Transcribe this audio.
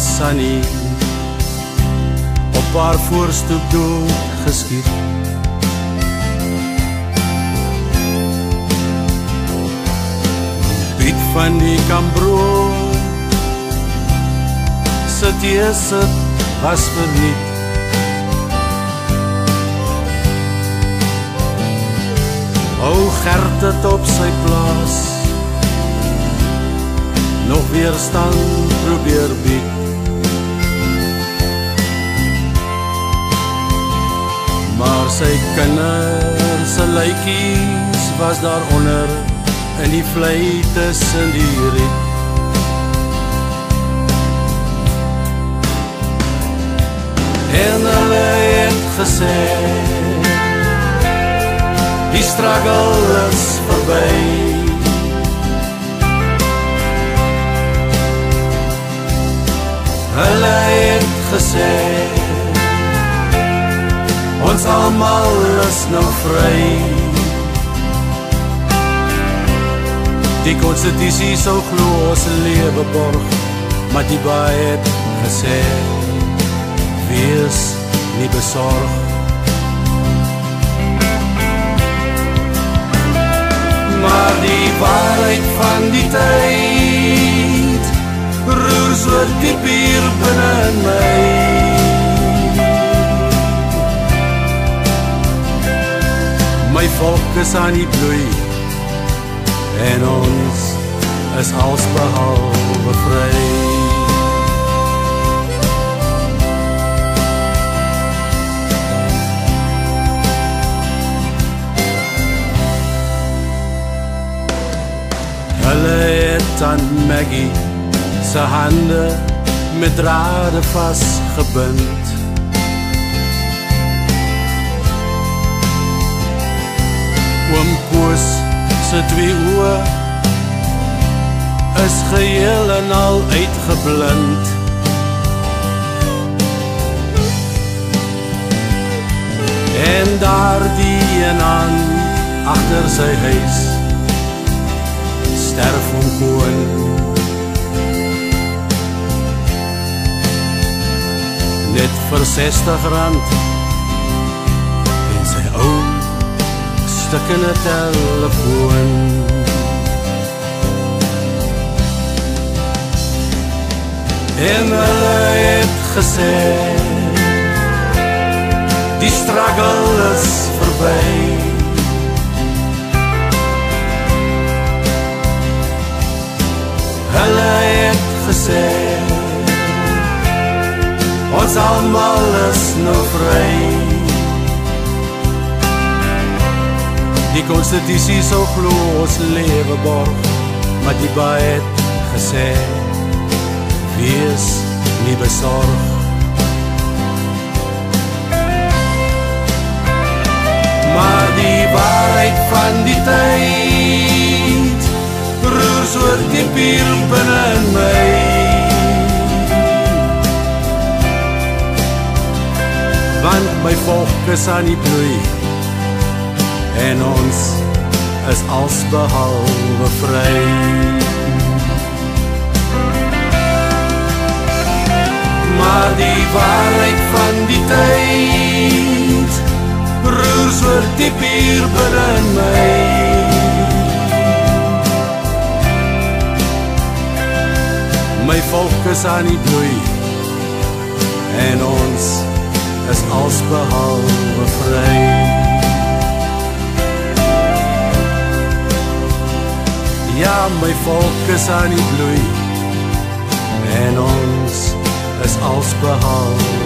Sunny op haar voorstoep dood geskiet. Piet van die Kambrood se teesit was verniet. O Gert het op sy plaas nog weerstand probeer bied. Maar sy kinders se lykies was daaronder in die vlei tussen die riet. En hulle het gesê die struggle is verby. Hulle het gesê ons almal is nou vry. Die konstitusie sou glo ons lewe borg, maar die baie het gesê wees nie besorg. Maar die waarheid van die tyd roer so diep hier binne in my. My volk is aan die bloei en ons is alsbehalwe vry. Hulle het aan Maggie se hande met drade vastgebind. Oom Koos se twee oë is geheel en al uitgeblind. En daar die een aan agter sy huis sterf Oom Koon. Net vir R60 en sy ou stukkende telefoon. En hulle het gesê die struggle is verby. Hulle het gesê ons almal is nou vry. Die konstitusie sou glo ons lewe borg, maar die baie het gesê wees nie besorg. Maar die waarheid van die tyd roer so diep hier binne in my. Want my volk is aan die bloei en ons is alsbehalwe vry. Maar die waarheid van die tyd roer so diep hier binne in my. My volk is aan die bloei en ons is alsbehalwe vry. Ja, my volk is aan die bloei en ons is alsbehalwe